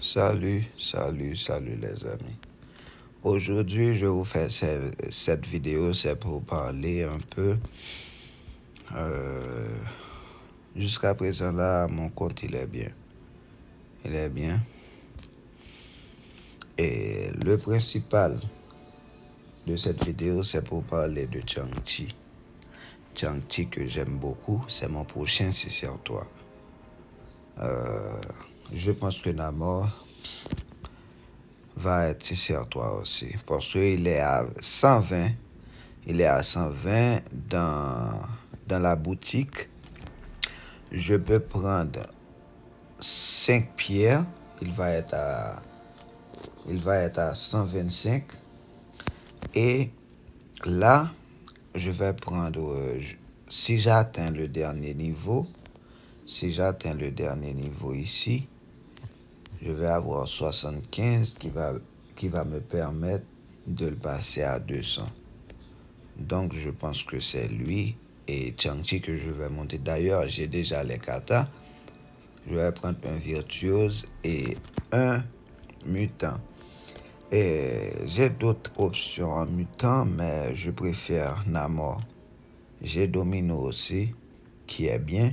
Salut les amis. Aujourd'hui, je vous fais cette vidéo, c'est pour parler un peu. Jusqu'à présent là, mon compte il est bien. Il est bien. Et le principal de cette vidéo, c'est pour parler de Chang-Chi. Chang-Chi que j'aime beaucoup, c'est mon prochain si c'est en toi. Je pense que Namor va être sur toi aussi. Parce qu'il est à 120. Il est à 120 dans la boutique. Je peux prendre 5 pierres. Il va être à 125. Et là, je vais prendre, si j'atteins le dernier niveau, ici, je vais avoir 75 qui va me permettre de le passer à 200. Donc, je pense que c'est lui et Chang-Chi que je vais monter. D'ailleurs, j'ai déjà les katas. Je vais prendre un virtuose et un mutant. Et j'ai d'autres options en mutant, mais je préfère Namor. J'ai Domino aussi, qui est bien.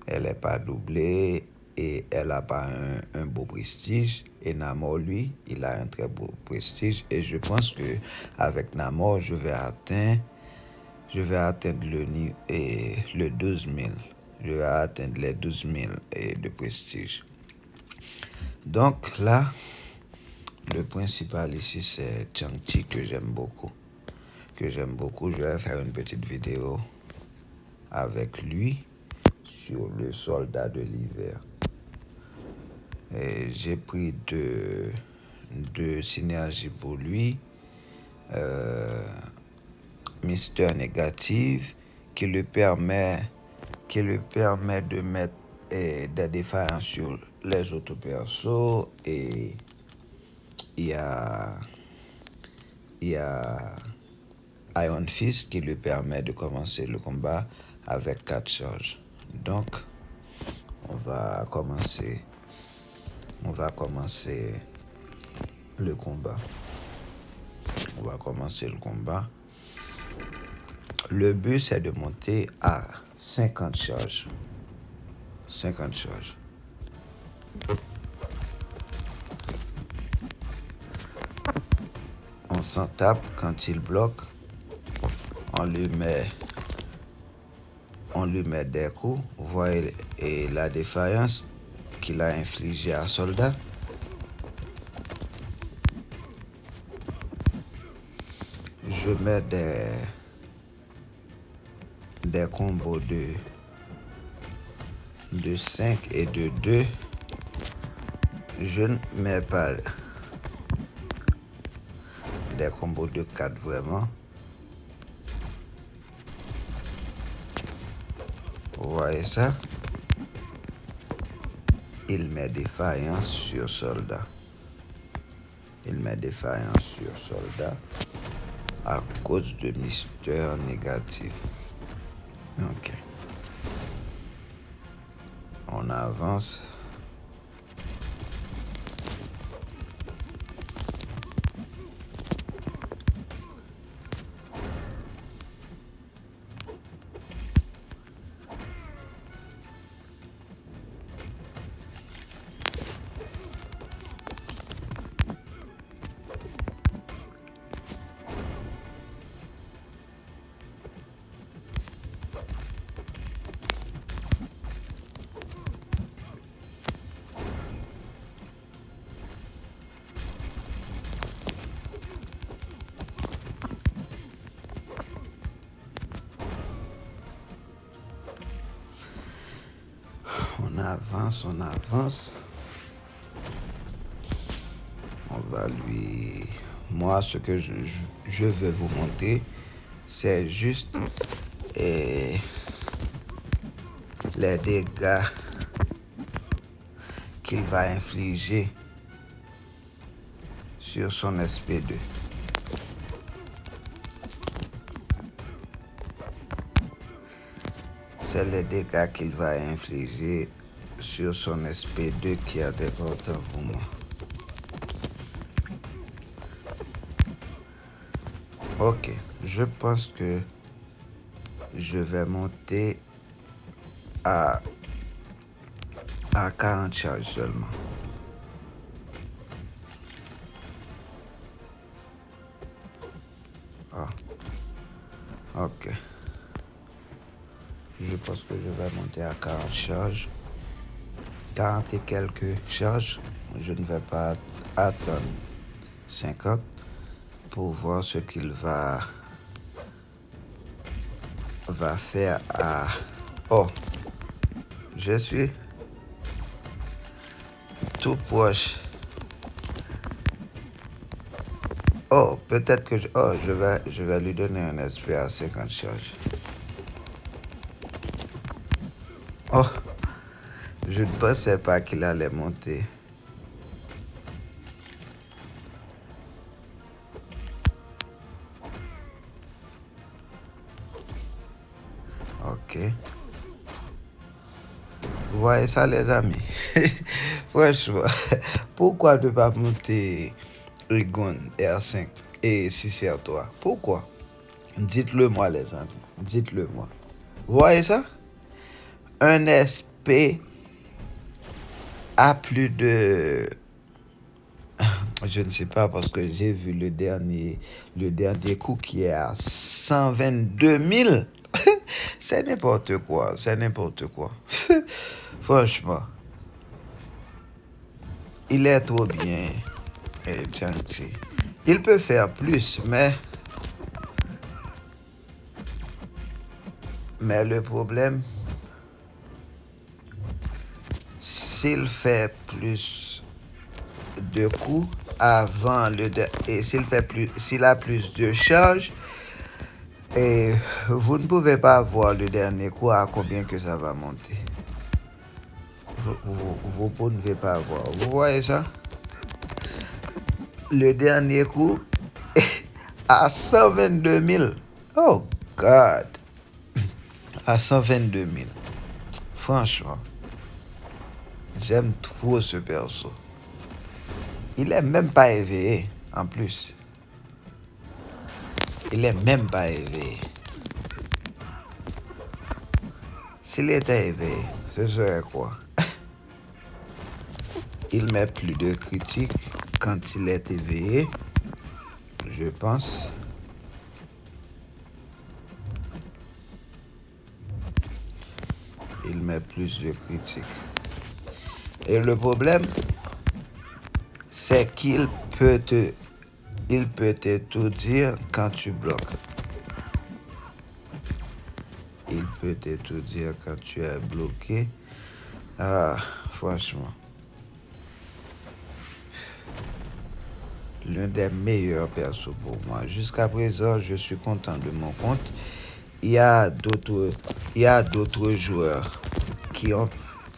Elle n'est pas doublée et elle n'a pas un beau prestige. Et Namor, lui, il a un très beau prestige. Et je pense que avec Namor, je vais atteindre le 12 000. Je vais atteindre les 12 000 de prestige. Donc là, le principal ici, c'est Chang-Chi que j'aime beaucoup. Je vais faire une petite vidéo avec lui sur le soldat de l'hiver. Et j'ai pris deux synergies pour lui. Mister Négative qui lui permet de mettre des défaillances sur les autres persos. Et il y a Iron Fist qui lui permet de commencer le combat avec 4 charges. Donc, on va commencer le combat. Le but, c'est de monter à 50 charges. On s'en tape quand il bloque. On lui met des coups. Vous voyez et la défaillance qu'il a infligée à Soldat. Je mets des combos de 5 et de 2. Je ne mets pas des combos de 4 vraiment. Vous voyez ça? Il met défaillance sur Soldat. À cause de Mister Négatif. Ok. On avance. On avance. On va lui... Moi, ce que je veux vous montrer, c'est juste les dégâts qu'il va infliger sur son SP2. C'est les dégâts qu'il va infliger sur son SP2 qui est important pour moi. Ok, je pense que je vais monter à 40 charges seulement. Ah, ok. Je pense que je vais monter à 40 charges. 40 et quelques charges. Je ne vais pas attendre 50 pour voir ce qu'il va faire à... Oh, je suis tout proche. Oh, peut-être que je vais lui donner un SP à 50 charges. Oh, je ne pensais pas qu'il allait monter. Ok. Vous voyez ça, les amis? Franchement, pourquoi ne pas monter Rigon R5 et 6R3? Pourquoi? Dites-le moi, les amis. Dites-le moi. Vous voyez ça? Un SP à plus de... Je ne sais pas parce que j'ai vu le dernier coup qui est à 122 000. C'est n'importe quoi. C'est n'importe quoi. Franchement. Il est trop bien. Gentil. Il peut faire plus, mais le problème, s'il fait plus de coups avant et s'il a plus de charge, et vous ne pouvez pas voir le dernier coup à combien que ça va monter. Vous ne pouvez pas voir. Vous voyez ça? Le dernier coup à 122 000. Oh God. À 122 000. Franchement, j'aime trop ce perso. Il est même pas éveillé, en plus. Il est même pas éveillé. S'il était éveillé, ce serait quoi? Il met plus de critiques quand il est éveillé, je pense. Il met plus de critiques. Et le problème, c'est qu'il peut te tout dire quand tu bloques. Il peut te tout dire quand tu es bloqué. Ah, franchement. L'un des meilleurs persos pour moi. Jusqu'à présent, je suis content de mon compte. Il y a d'autres joueurs qui ont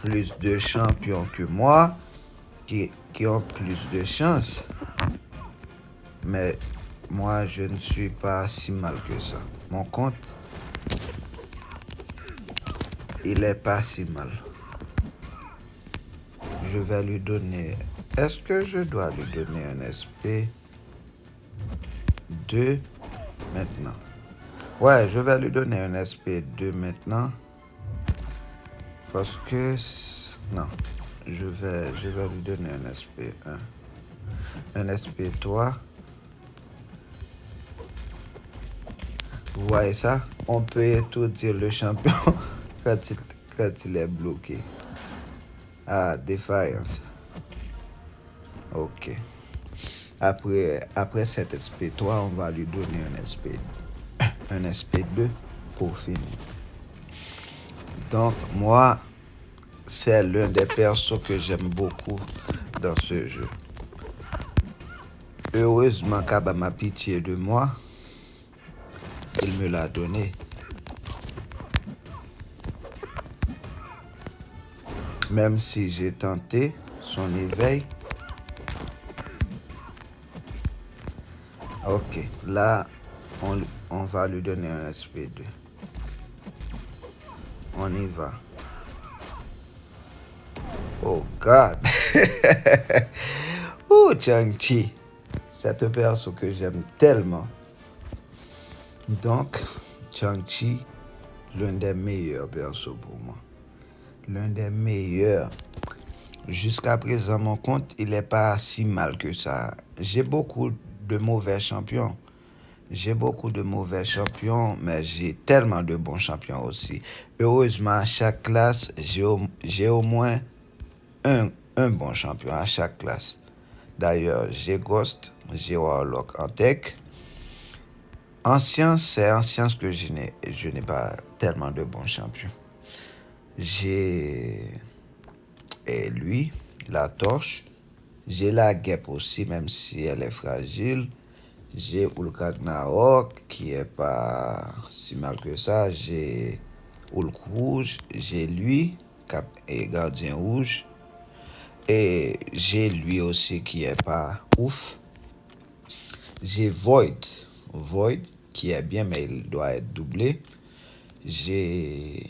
plus de champions que moi, qui ont plus de chance. Mais moi, je ne suis pas si mal que ça. Mon compte, il est pas si mal. Je vais lui donner... Est-ce que je dois lui donner un SP2 maintenant? Ouais, je vais lui donner un SP2 maintenant. Parce que... Non. Je vais lui donner un SP1. Un SP3. Vous voyez ça? On peut étourdir le champion quand il est bloqué. Ah, Defiance. Ok. Après cet SP3, on va lui donner un SP2 pour finir. Donc, moi, c'est l'un des persos que j'aime beaucoup dans ce jeu. Heureusement, Kaba m'a pitié de moi. Il me l'a donné. Même si j'ai tenté son éveil. Ok, là, on va lui donner un SP2. On y va. Oh God. Oh, Chang-Chi. C'est un perso que j'aime tellement. Donc, Chang-Chi, l'un des meilleurs persos pour moi. L'un des meilleurs. Jusqu'à présent, mon compte, il n'est pas si mal que ça. J'ai beaucoup de mauvais champions. Mais j'ai tellement de bons champions aussi. Heureusement, à chaque classe, j'ai au moins un bon champion à chaque classe. D'ailleurs, j'ai Ghost, j'ai Warlock en tech. En science, c'est en science que je n'ai pas tellement de bons champions. J'ai lui, la torche. J'ai la guêpe aussi, même si elle est fragile. J'ai Hulk Ragnarok, qui est pas si mal que ça. J'ai Hulk Rouge. J'ai lui, Cap et Gardien Rouge. Et j'ai lui aussi qui est pas ouf. J'ai Void, qui est bien, mais il doit être doublé. J'ai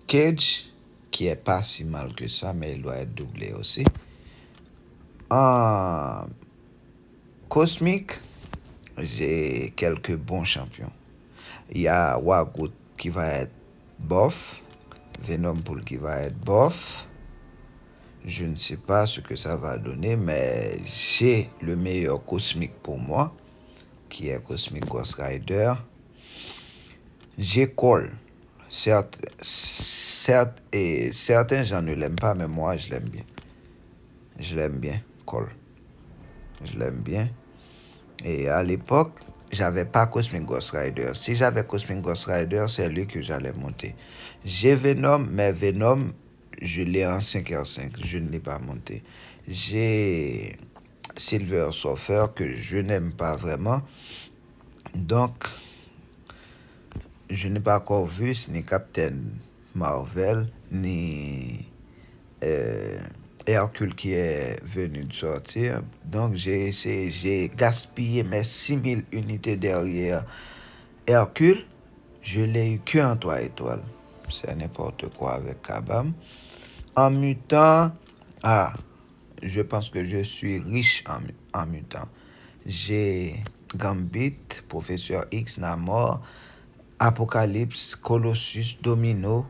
Cage, qui est pas si mal que ça, mais il doit être doublé aussi. En Cosmic, j'ai quelques bons champions. Il y a Wagout qui va être bof. Venom Pool qui va être bof. Je ne sais pas ce que ça va donner, mais j'ai le meilleur Cosmic pour moi, qui est Cosmic Ghost Rider. J'ai Cole. Certains gens ne l'aiment pas, mais moi je l'aime bien. Je l'aime bien, Cole. Je l'aime bien. Et à l'époque, j'avais pas Cosmic Ghost Rider. Si j'avais Cosmic Ghost Rider, c'est lui que j'allais monter. J'ai Venom, mais Venom, je l'ai en 5R5. Je ne l'ai pas monté. J'ai Silver Surfer que je n'aime pas vraiment. Donc, je n'ai pas encore vu ni Captain Marvel, ni Hercule qui est venu de sortir. Donc, j'ai gaspillé mes 6000 unités derrière Hercule. Je l'ai eu que en 3 étoiles. C'est n'importe quoi avec Kabam. En mutant, je pense que je suis riche en mutant. J'ai Gambit, Professeur X, Namor, Apocalypse, Colossus, Domino,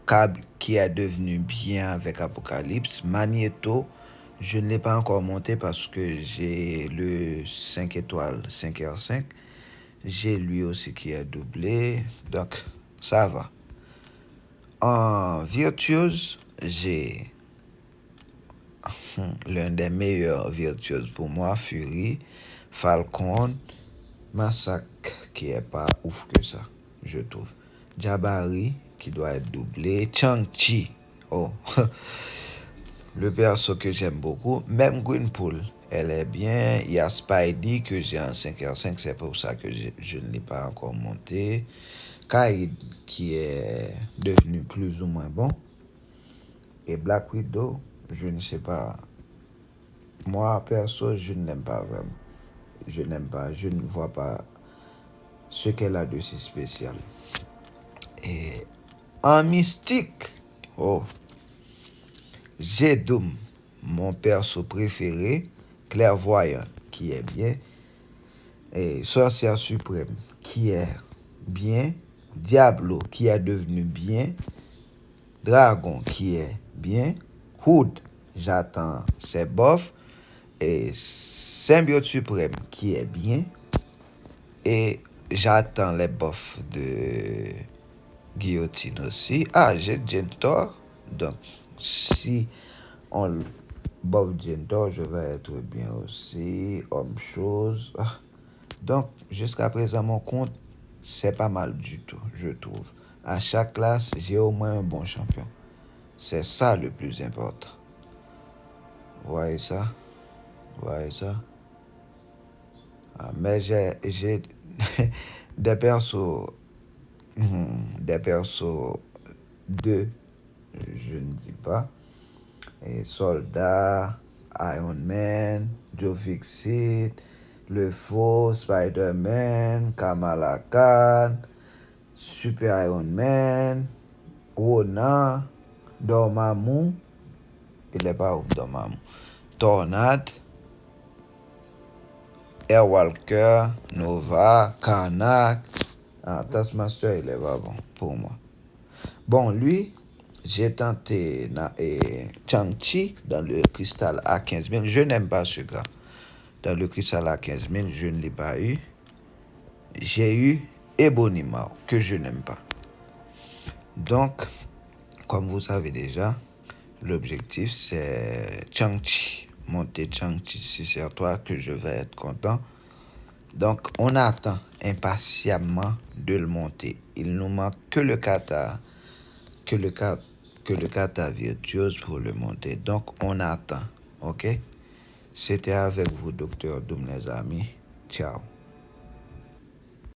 Cable qui est devenu bien avec Apocalypse, Magneto, je ne l'ai pas encore monté parce que j'ai le 5 étoiles 5R5. J'ai lui aussi qui est doublé, donc ça va. En Virtuose, j'ai l'un des meilleurs Virtuoses pour moi, Fury, Falcon, Massacre qui est pas ouf que ça, je trouve. Jabari qui doit être doublé. Chang-Chi, oh, le perso que j'aime beaucoup. Même Gwenpool, elle est bien. Il y a Spidey que j'ai en 5R5, c'est pour ça que je ne l'ai pas encore monté. Kaid qui est devenu plus ou moins bon. Et Black Widow, je ne sais pas. Moi, perso, je ne l'aime pas vraiment. Je n'aime pas, je ne vois pas ce qu'elle a de si spécial. Et en mystique, oh, j'ai Doom, mon perso préféré, Clairvoyant, qui est bien, et Sorcière Suprême, qui est bien, Diablo, qui est devenu bien, Dragon, qui est bien, Hood, j'attends ses buffs, et Symbiote Suprême, qui est bien, et j'attends les buffs de Guillotine aussi. J'ai Gentor, donc si on buff Gentor, je vais être bien aussi. Homme chose. Donc, jusqu'à présent, mon compte, c'est pas mal du tout, je trouve. À chaque classe, j'ai au moins un bon champion. C'est ça le plus important. Voyez ça? Voyez ça? Mais j'ai des persos, des persos 2, je ne dis pas. Et Soldat, Iron Man, Joe Fixit, Le Faux, Spider-Man, Kamala Khan, Super Iron Man, Ronan, Dormammu il est pas ouf dans Mamou. Tornade, Air Walker, Nova, Karnak. Ah, Taskmaster, il est pas bon pour moi. Bon, lui, j'ai tenté Chang-Chi dans le cristal à 15 000. Je n'aime pas ce gars. Dans le cristal à 15 000, je ne l'ai pas eu. J'ai eu Ebonimao, que je n'aime pas. Donc, comme vous savez déjà, l'objectif c'est Chang-Chi. Monter Chang-Chi, si c'est à toi que je vais être content. Donc, on attend impatiemment de le monter. Il nous manque que le kata, que le kata virtuose pour le monter. Donc, on attend. OK? C'était avec vous, Dr. Doom, les amis. Ciao.